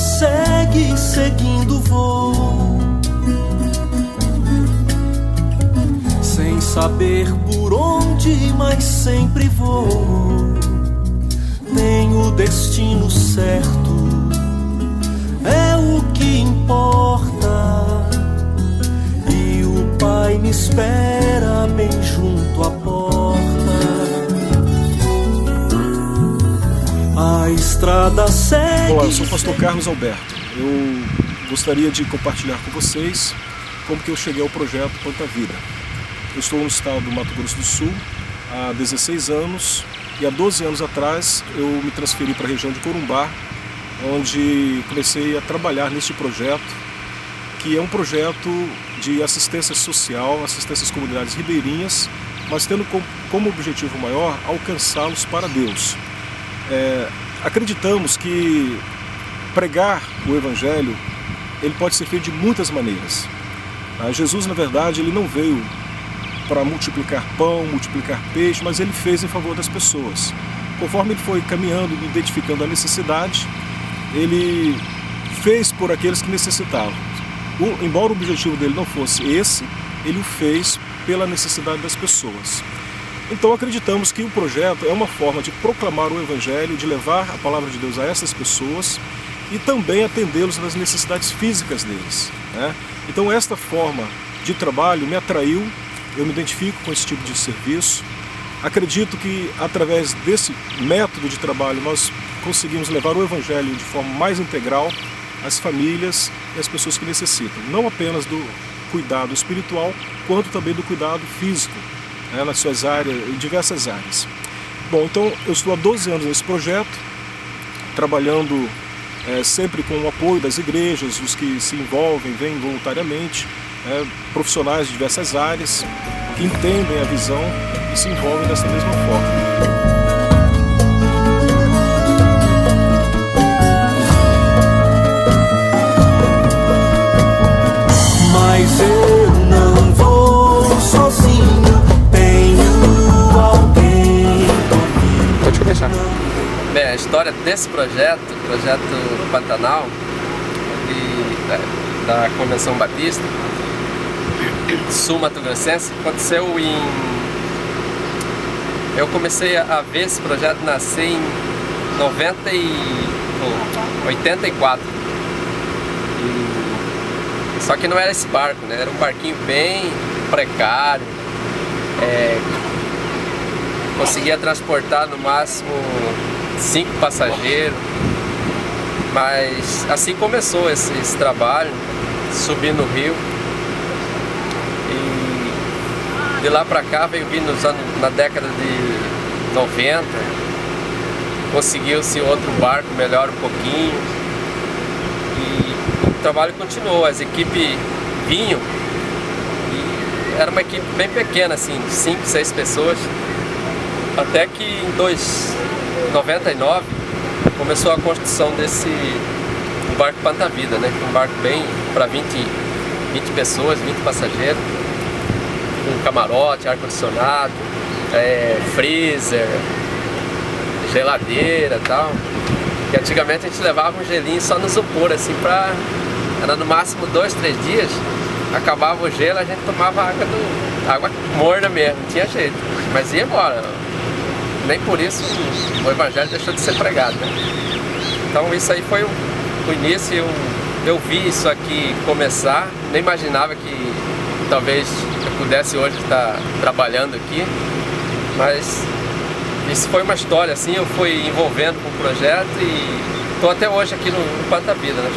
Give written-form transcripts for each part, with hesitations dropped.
segue seguindo o voo, sem saber por onde, mas sempre vou. Tenho o destino certo, é o que importa, e o Pai me espera bem junto à porta. A estrada segue. Olá, eu sou o pastor Carlos Alberto. Eu gostaria de compartilhar com vocês como que eu cheguei ao projeto Planta Vida. Eu estou no estado do Mato Grosso do Sul há 16 anos e há 12 anos atrás eu me transferi para a região de Corumbá, onde comecei a trabalhar neste projeto, que é um projeto de assistência social, assistência às comunidades ribeirinhas, mas tendo como objetivo maior alcançá-los para Deus. Acreditamos que pregar o Evangelho ele pode ser feito de muitas maneiras. Jesus, na verdade, ele não veio para multiplicar pão, multiplicar peixe, mas ele fez em favor das pessoas. Conforme ele foi caminhando e identificando a necessidade, ele fez por aqueles que necessitavam. Embora o objetivo dele não fosse esse, ele o fez pela necessidade das pessoas. Então acreditamos que o projeto é uma forma de proclamar o Evangelho, de levar a palavra de Deus a essas pessoas e também atendê-los nas necessidades físicas deles, né? Então esta forma de trabalho me atraiu, eu me identifico com esse tipo de serviço. Acredito que através desse método de trabalho nós conseguimos levar o Evangelho de forma mais integral às famílias e às pessoas que necessitam, não apenas do cuidado espiritual, quanto também do cuidado físico, nas suas áreas, em diversas áreas. Bom, então eu estou há 12 anos nesse projeto, trabalhando sempre com o apoio das igrejas, os que se envolvem, vêm voluntariamente, profissionais de diversas áreas, que entendem a visão e se envolvem dessa mesma forma. Mas eu não vou sozinho, tenho alguém comigo. Pode começar. Bem, a história desse projeto, o projeto Pantanal, da Convenção Batista, Sul Mato Grossense, aconteceu eu comecei a ver esse projeto nascer em 84. Só que não era esse barco, né? Era um barquinho bem precário, conseguia transportar no máximo 5 passageiros, mas assim começou esse trabalho, subir no rio, e de lá para cá veio vindo na década de 90, conseguiu-se outro barco melhor um pouquinho, e o trabalho continuou, as equipes vinham, e era uma equipe bem pequena, assim, 5, 6 pessoas, até que em 99 começou a construção desse barco Planta Vida, né? Um barco bem para 20 pessoas, 20 passageiros, com camarote, ar-condicionado, freezer, geladeira e tal. E antigamente a gente levava um gelinho só no isopor, assim, era no máximo 2, 3 dias, acabava o gelo, a gente tomava água morna mesmo, não tinha jeito, mas ia embora. Nem por isso o Evangelho deixou de ser pregado, né? Então isso aí foi o início, eu vi isso aqui começar, nem imaginava que talvez eu pudesse hoje estar trabalhando aqui, mas isso foi uma história, assim, eu fui envolvendo com o projeto e estou até hoje aqui no Planta Vida, né?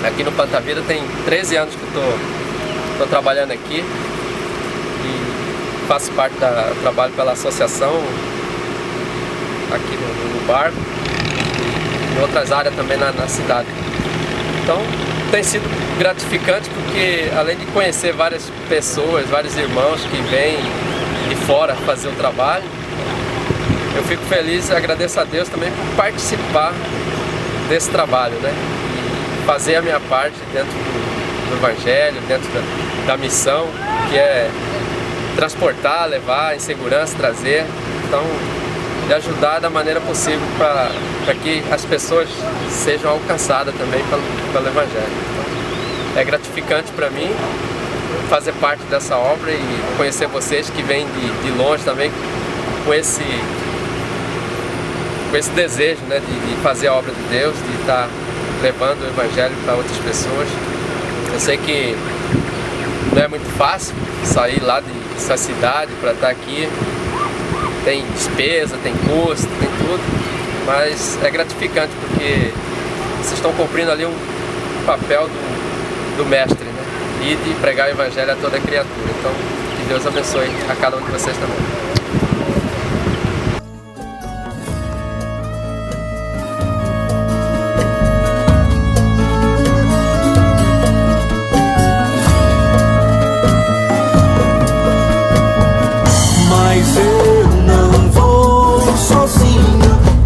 Aqui no Planta Vida tem 13 anos que eu estou trabalhando aqui. Faço parte trabalho pela associação aqui no barco e em outras áreas também na cidade. Então tem sido gratificante porque além de conhecer várias pessoas, vários irmãos que vêm de fora fazer o trabalho, eu fico feliz e agradeço a Deus também por participar desse trabalho, né? E fazer a minha parte dentro do Evangelho, dentro da missão, que é transportar, levar em segurança, trazer. Então de ajudar da maneira possível para que as pessoas sejam alcançadas também pelo Evangelho. Então, é gratificante para mim fazer parte dessa obra e conhecer vocês que vêm de longe também com esse desejo, né, de fazer a obra de Deus, de estar levando o Evangelho para outras pessoas. Eu sei que não é muito fácil sair lá dessa cidade para estar aqui. Tem despesa, tem custo, tem tudo, mas é gratificante porque vocês estão cumprindo ali um papel do mestre, né? E de pregar o Evangelho a toda criatura. Então, que Deus abençoe a cada um de vocês também. Mas eu não vou sozinho,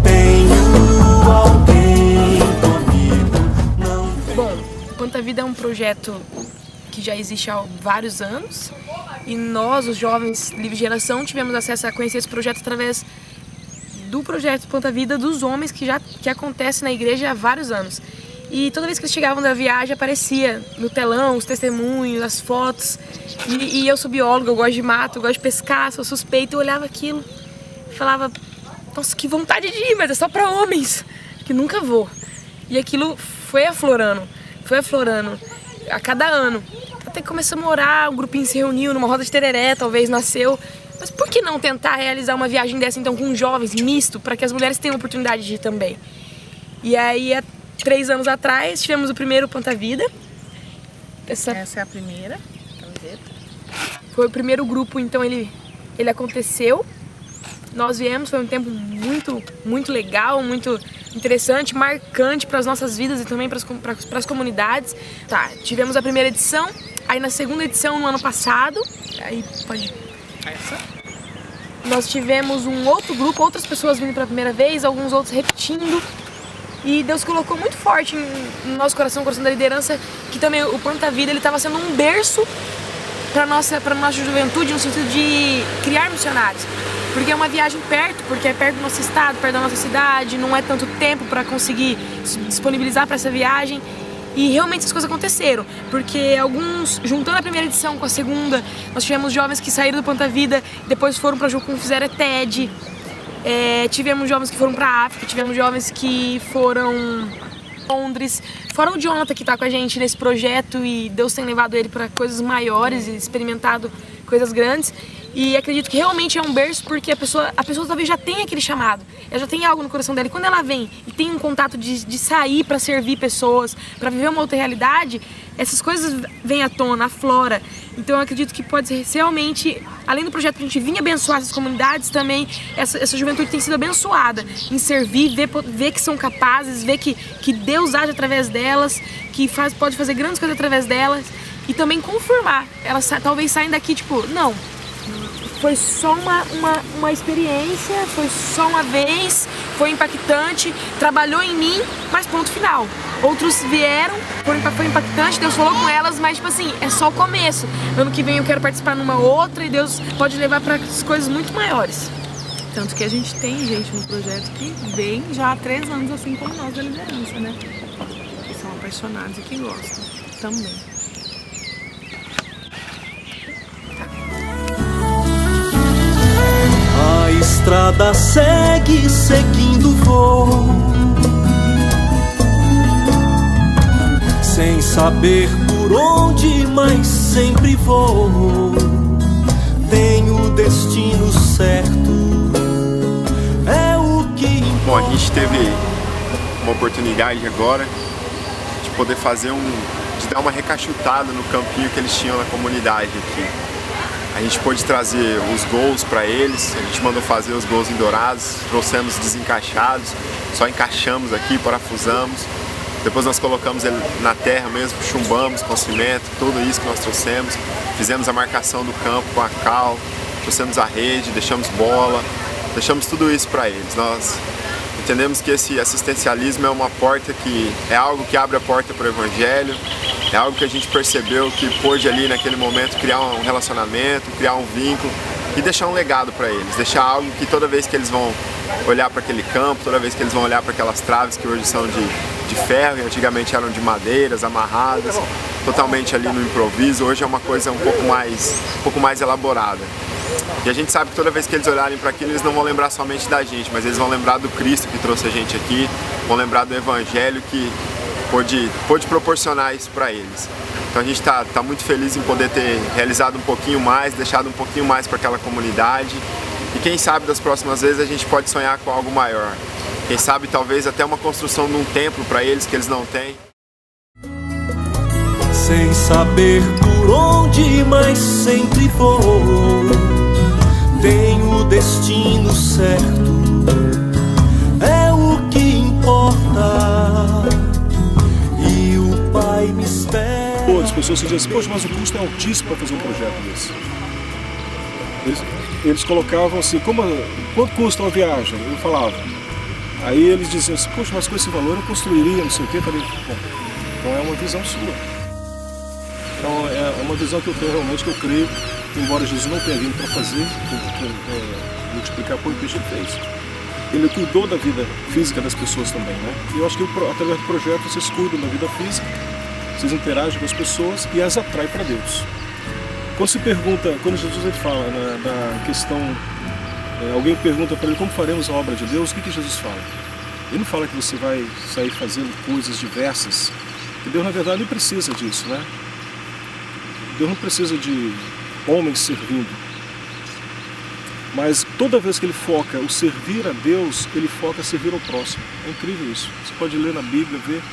tenho alguém comigo. Não tenho... Bom, Planta Vida é um projeto que já existe há vários anos e nós, os jovens Livre Geração, tivemos acesso a conhecer esse projeto através do projeto Planta Vida dos homens que acontece na igreja há vários anos. E toda vez que eles chegavam da viagem aparecia no telão os testemunhos, as fotos. E eu sou bióloga, eu gosto de mato, eu gosto de pescar, sou suspeita. Eu olhava aquilo e falava, nossa, que vontade de ir, mas é só para homens, que nunca vou. E aquilo foi aflorando a cada ano. Até que começamos a orar, um grupinho se reuniu numa roda de tereré, talvez nasceu. Mas por que não tentar realizar uma viagem dessa então com jovens, misto, para que as mulheres tenham oportunidade de ir também? E aí, 3 anos atrás, tivemos o primeiro Planta Vida. Essa é a primeira camiseta. Foi o primeiro grupo, então ele aconteceu. Nós viemos, foi um tempo muito legal, muito interessante, marcante para as nossas vidas e também para as comunidades. Tá, tivemos a primeira edição, aí na segunda edição, no ano passado, aí pode... Essa. Nós tivemos um outro grupo, outras pessoas vindo pela primeira vez, alguns outros repetindo. E Deus colocou muito forte no nosso coração, no coração da liderança, que também o Planta Vida estava sendo um berço para nossa juventude, no sentido de criar missionários. Porque é uma viagem perto, porque é perto do nosso estado, perto da nossa cidade, não é tanto tempo para conseguir se disponibilizar para essa viagem. E realmente essas coisas aconteceram, porque alguns, juntando a primeira edição com a segunda, nós tivemos jovens que saíram do Planta Vida, depois foram para Jucum, fizeram TED. Tivemos jovens que foram para a África, tivemos jovens que foram para Londres. Fora o Jonathan que está com a gente nesse projeto e Deus tem levado ele para coisas maiores e experimentado coisas grandes. E acredito que realmente é um berço porque a pessoa talvez já tenha aquele chamado, ela já tem algo no coração dela. E quando ela vem e tem um contato de sair para servir pessoas, para viver uma outra realidade, essas coisas vêm à tona, aflora. Então eu acredito que pode ser realmente, além do projeto que a gente vinha abençoar essas comunidades, também essa juventude tem sido abençoada em servir, ver que são capazes, ver que Deus age através delas, que pode fazer grandes coisas através delas e também confirmar. Elas talvez saem daqui tipo, não, foi só uma experiência, foi só uma vez, foi impactante, trabalhou em mim, mas ponto final. Outros vieram, foi impactante, Deus falou com elas, mas tipo assim, é só o começo. Ano que vem eu quero participar numa outra e Deus pode levar para coisas muito maiores. Tanto que a gente tem gente no projeto que vem já há 3 anos assim como nós da liderança, né? Que são apaixonados e que gostam também. A estrada segue seguindo vou, sem saber por onde, mas sempre vou. Tenho o destino certo, é o que importa. Bom, a gente teve uma oportunidade agora de poder fazer de dar uma recachutada no campinho que eles tinham na comunidade aqui. A gente pôde trazer os gols para eles, a gente mandou fazer os gols em dourados, trouxemos desencaixados, só encaixamos aqui, parafusamos. Depois nós colocamos ele na terra mesmo, chumbamos com cimento, tudo isso que nós trouxemos. Fizemos a marcação do campo com a cal, trouxemos a rede, deixamos bola, deixamos tudo isso para eles. Nós entendemos que esse assistencialismo é uma porta que é algo que abre a porta para o Evangelho, é algo que a gente percebeu que pôde ali naquele momento criar um relacionamento, criar um vínculo e deixar um legado para eles, deixar algo que toda vez que eles vão olhar para aquele campo, toda vez que eles vão olhar para aquelas traves que hoje são de ferro e antigamente eram de madeiras, amarradas, totalmente ali no improviso. Hoje é uma coisa um pouco mais elaborada. E a gente sabe que toda vez que eles olharem para aquilo, eles não vão lembrar somente da gente, mas eles vão lembrar do Cristo que trouxe a gente aqui, vão lembrar do Evangelho que pôde proporcionar isso para eles. Então a gente tá muito feliz em poder ter realizado um pouquinho mais, deixado um pouquinho mais para aquela comunidade. E quem sabe das próximas vezes a gente pode sonhar com algo maior. Quem sabe talvez até uma construção de um templo para eles que eles não têm. Sem saber por onde, mas sempre vou. Tenho o destino certo, é o que importa. E o Pai me espera. Pô, as pessoas se dizem, poxa, mas o custo é altíssimo para fazer um projeto desse. Eles colocavam assim, quanto custa uma viagem? Eu falava. Aí eles diziam assim, poxa, mas com esse valor eu construiria, não sei o quê. Eu falei, bom, então é uma visão sua. Então é uma visão que eu tenho realmente, que eu creio, que embora Jesus não tenha vindo para fazer, multiplicar pão e peixe, ele fez. Ele cuidou da vida física das pessoas também, né? E eu acho que através do projeto vocês cuidam da vida física, vocês interagem com as pessoas e as atraem para Deus. Quando se pergunta, quando Jesus ele fala da questão, alguém pergunta para ele como faremos a obra de Deus, o que Jesus fala? Ele não fala que você vai sair fazendo coisas diversas, que Deus na verdade nem precisa disso, né? Deus não precisa de homens servindo, mas toda vez que ele foca o servir a Deus, ele foca servir ao próximo. É incrível isso. Você pode ler na Bíblia, ver.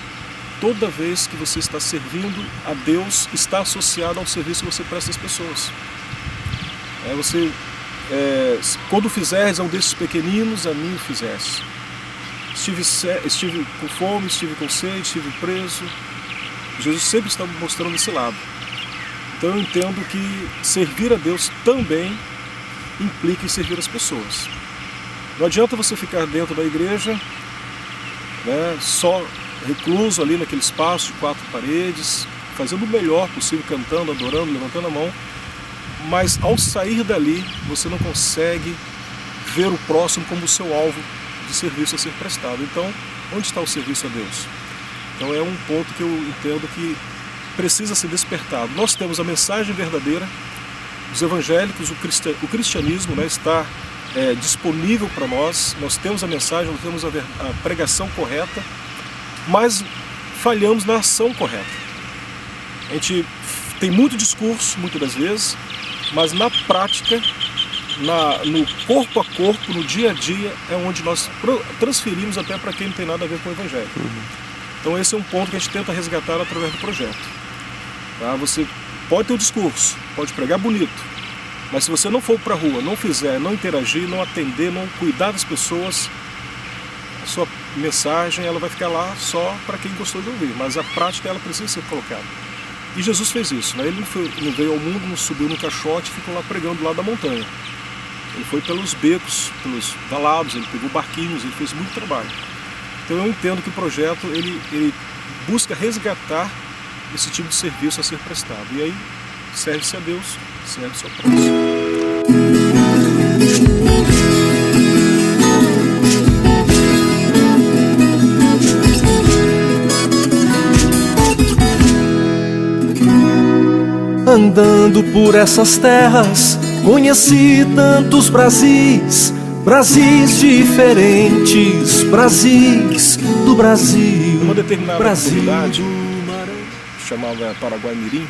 Toda vez que você está servindo a Deus, está associado ao serviço que você presta às pessoas. Quando fizeres a um desses pequeninos, a mim o fizeste. Estive com fome, estive com sede, estive preso. Jesus sempre está mostrando esse lado. Então eu entendo que servir a Deus também implica em servir as pessoas. Não adianta você ficar dentro da igreja, né, só recluso ali naquele espaço de 4 paredes, fazendo o melhor possível, cantando, adorando, levantando a mão, mas ao sair dali você não consegue ver o próximo como o seu alvo de serviço a ser prestado. Então, onde está o serviço a Deus? Então é um ponto que eu entendo que precisa ser despertado. Nós temos a mensagem verdadeira, os evangélicos, o cristianismo, né, está disponível para nós temos a mensagem, nós temos a pregação correta, mas falhamos na ação correta. A gente tem muito discurso, muitas das vezes, mas na prática, no corpo a corpo, no dia a dia, é onde nós transferimos até para quem não tem nada a ver com o Evangelho. Então esse é um ponto que a gente tenta resgatar através do projeto. Tá? Você pode ter o discurso, pode pregar bonito, mas se você não for para a rua, não fizer, não interagir, não atender, não cuidar das pessoas, a sua mensagem ela vai ficar lá só para quem gostou de ouvir, mas a prática ela precisa ser colocada. E Jesus fez isso, né? Ele não veio ao mundo, não subiu no caixote e ficou lá pregando lá da montanha. Ele foi pelos becos, pelos valados, ele pegou barquinhos, ele fez muito trabalho. Então eu entendo que o projeto ele busca resgatar esse tipo de serviço a ser prestado. E aí serve-se a Deus, serve-se ao próximo. Andando por essas terras, conheci tantos Brasis, Brasis diferentes, Brasis do Brasil. Uma determinada Brasil comunidade, do Maranhão, chamava Paraguai Mirim,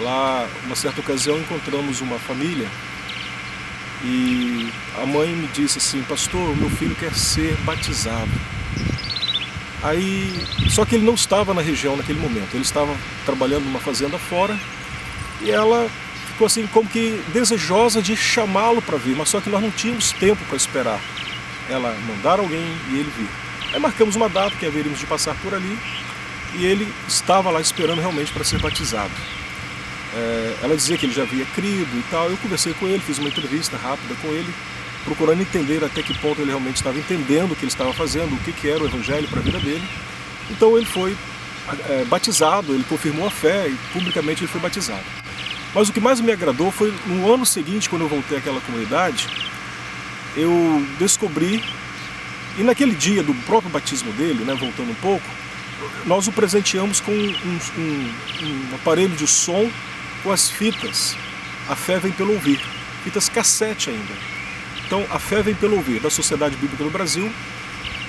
lá, uma certa ocasião, encontramos uma família e a mãe me disse assim: pastor, meu filho quer ser batizado. Aí, só que ele não estava na região naquele momento, ele estava trabalhando numa fazenda fora e ela ficou assim como que desejosa de chamá-lo para vir, mas só que nós não tínhamos tempo para esperar ela mandar alguém e ele vir. Aí marcamos uma data que haveríamos de passar por ali e ele estava lá esperando realmente para ser batizado. Ela dizia que ele já havia crido e tal. Eu conversei com ele, fiz uma entrevista rápida com ele, procurando entender até que ponto ele realmente estava entendendo o que ele estava fazendo, o que era o Evangelho para a vida dele. Então ele foi batizado, ele confirmou a fé e publicamente ele foi batizado. Mas o que mais me agradou foi no ano seguinte, quando eu voltei àquela comunidade, eu descobri, e naquele dia do próprio batismo dele, né, voltando um pouco, nós o presenteamos com um aparelho de som com as fitas A Fé Vem Pelo Ouvir, fitas cassete ainda. Então, A Fé Vem Pelo Ouvir, da Sociedade Bíblica do Brasil,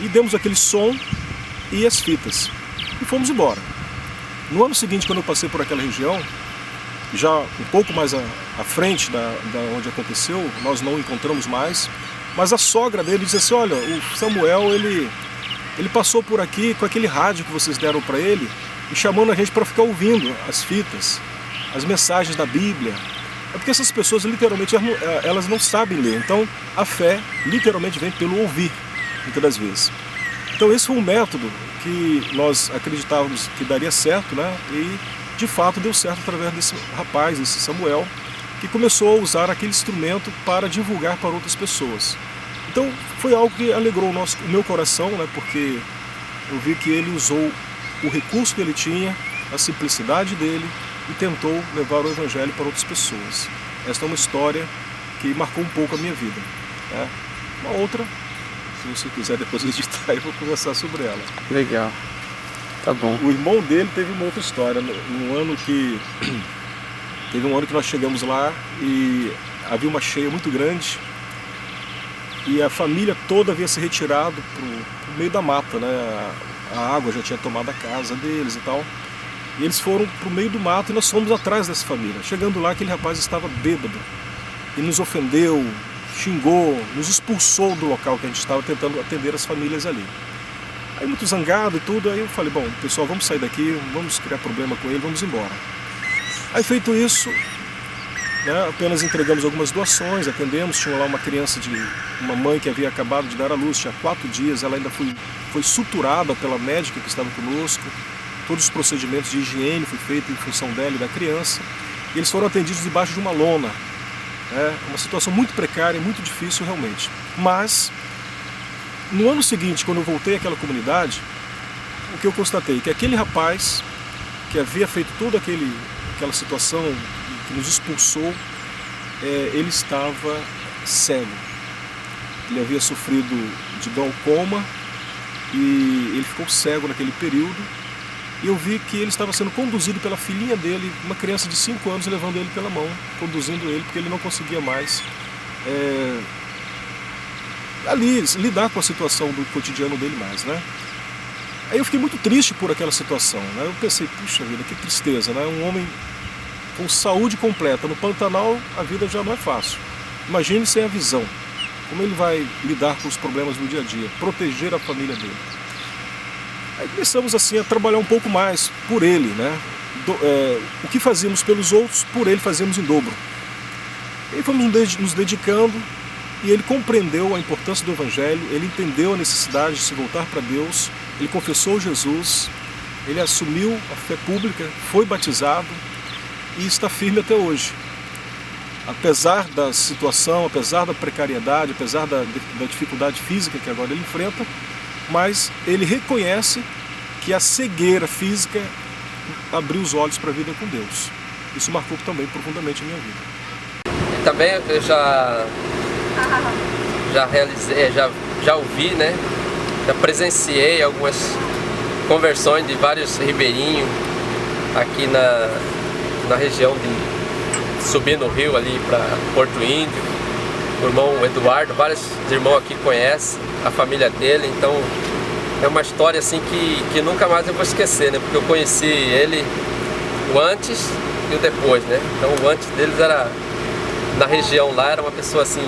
e demos aquele som e as fitas, e fomos embora. No ano seguinte, quando eu passei por aquela região, já um pouco mais à frente da onde aconteceu, nós não o encontramos mais, mas a sogra dele disse assim: olha, o Samuel, ele passou por aqui com aquele rádio que vocês deram para ele e chamando a gente para ficar ouvindo as fitas, as mensagens da Bíblia. É porque essas pessoas literalmente elas não sabem ler, então a fé literalmente vem pelo ouvir, muitas das vezes. Então esse foi um método que nós acreditávamos que daria certo, né? E de fato deu certo através desse rapaz, esse Samuel, que começou a usar aquele instrumento para divulgar para outras pessoas. Então foi algo que alegrou o meu coração, né? Porque eu vi que ele usou o recurso que ele tinha, a simplicidade dele, e tentou levar o Evangelho para outras pessoas. Esta é uma história que marcou um pouco a minha vida, né? Uma outra, se você quiser depois editar, eu vou conversar sobre ela. Legal, tá bom. O irmão dele teve uma outra história. Teve um ano que nós chegamos lá e havia uma cheia muito grande e a família toda havia se retirado para o meio da mata, né? A água já tinha tomado a casa deles e tal. E eles foram para o meio do mato e nós fomos atrás dessa família. Chegando lá, aquele rapaz estava bêbado e nos ofendeu, xingou, nos expulsou do local que a gente estava tentando atender as famílias ali. Aí muito zangado e tudo, aí eu falei, bom, pessoal, vamos sair daqui, vamos criar problema com ele, vamos embora. Aí feito isso, né, apenas entregamos algumas doações, atendemos, tinha lá uma criança uma mãe que havia acabado de dar à luz, tinha 4 dias, ela ainda foi suturada pela médica que estava conosco, todos os procedimentos de higiene foi feito em função dela e da criança, e eles foram atendidos debaixo de uma lona, né, uma situação muito precária, muito difícil realmente. Mas, no ano seguinte, quando eu voltei àquela comunidade, o que eu constatei? Que aquele rapaz que havia feito toda aquela situação que nos expulsou, ele estava cego. Ele havia sofrido de glaucoma e ele ficou cego naquele período. E eu vi que ele estava sendo conduzido pela filhinha dele, uma criança de 5 anos, levando ele pela mão, conduzindo ele, porque ele não conseguia mais ali lidar com a situação do cotidiano dele mais, né? Aí eu fiquei muito triste por aquela situação, né? Eu pensei, puxa vida, que tristeza, né? Um homem com saúde completa no Pantanal, a vida já não é fácil. Imagine sem a visão, como ele vai lidar com os problemas do dia a dia, proteger a família dele. Aí começamos assim a trabalhar um pouco mais por ele, né? O que fazíamos pelos outros, por ele fazíamos em dobro. E fomos nos dedicando e ele compreendeu a importância do Evangelho, ele entendeu a necessidade de se voltar para Deus, ele confessou Jesus, ele assumiu a fé pública, foi batizado e está firme até hoje. Apesar da situação, apesar da precariedade, apesar da dificuldade física que agora ele enfrenta, mas ele reconhece que a cegueira física abriu os olhos para a vida com Deus. Isso marcou também profundamente a minha vida. E também eu já realizei, já ouvi, né? Já presenciei algumas conversões de vários ribeirinhos aqui na região de subir no rio ali para Porto Índio. O irmão Eduardo, vários irmãos aqui conhecem a família dele, então é uma história assim que nunca mais eu vou esquecer, né? Porque eu conheci ele o antes e o depois, né? Então o antes deles era na região lá, era uma pessoa assim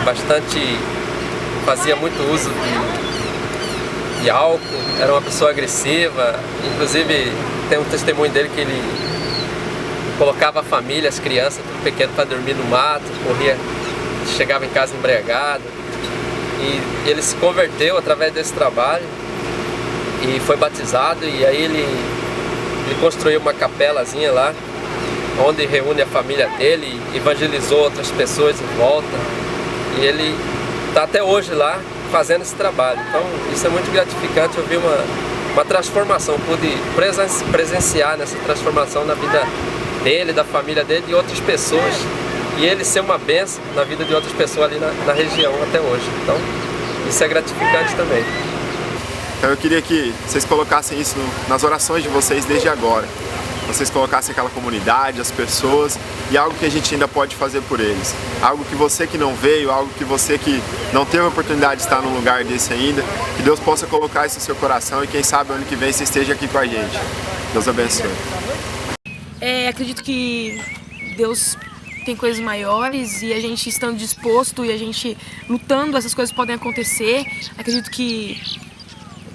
bastante, fazia muito uso de álcool, era uma pessoa agressiva, inclusive tem um testemunho dele que ele colocava a família, as crianças, tudo pequeno, para dormir no mato, chegava em casa embriagado. E ele se converteu através desse trabalho e foi batizado, e aí ele construiu uma capelazinha lá, onde reúne a família dele, evangelizou outras pessoas em volta, e ele está até hoje lá fazendo esse trabalho. Então isso é muito gratificante, eu vi uma transformação, pude presenciar nessa transformação na vida dele, da família dele e outras pessoas. e ele ser uma bênção na vida de outras pessoas ali na região até hoje. Então, isso é gratificante também. Então eu queria que vocês colocassem isso nas orações de vocês desde agora. Vocês colocassem aquela comunidade, as pessoas e algo que a gente ainda pode fazer por eles. Algo que você que não veio, algo que você que não teve a oportunidade de estar num lugar desse ainda, que Deus possa colocar isso no seu coração e quem sabe ano que vem você esteja aqui com a gente. Deus abençoe. Acredito que Deus tem coisas maiores e a gente estando disposto e a gente lutando, essas coisas podem acontecer. Acredito que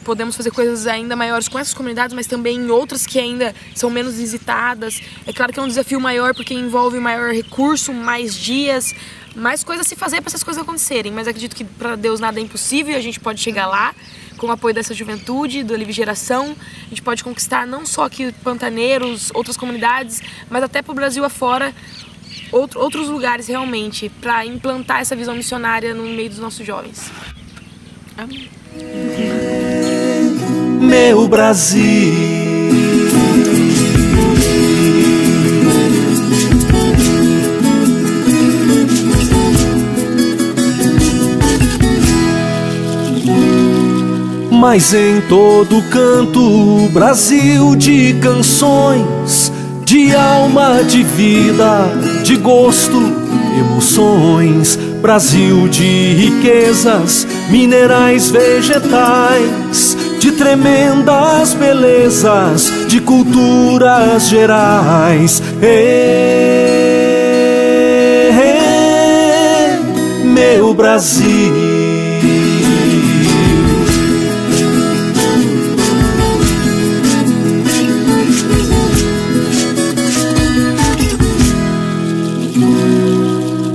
podemos fazer coisas ainda maiores com essas comunidades, mas também em outras que ainda são menos visitadas. É claro que é um desafio maior porque envolve maior recurso, mais dias, mais coisas a se fazer para essas coisas acontecerem. Mas acredito que para Deus nada é impossível e a gente pode chegar lá com o apoio dessa juventude, do Livre Geração. A gente pode conquistar não só aqui Pantaneiros, outras comunidades, mas até para o Brasil afora, outros lugares realmente, para implantar essa visão missionária no meio dos nossos jovens. Amém. Meu Brasil, mas em todo canto, Brasil de canções, de alma, de vida, de gosto, emoções. Brasil de riquezas, minerais, vegetais, de tremendas belezas, de culturas gerais. Meu Brasil.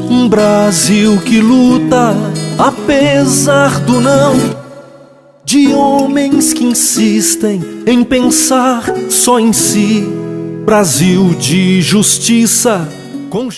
Um Brasil que luta apesar do não, de homens que insistem em pensar só em si. Brasil de justiça com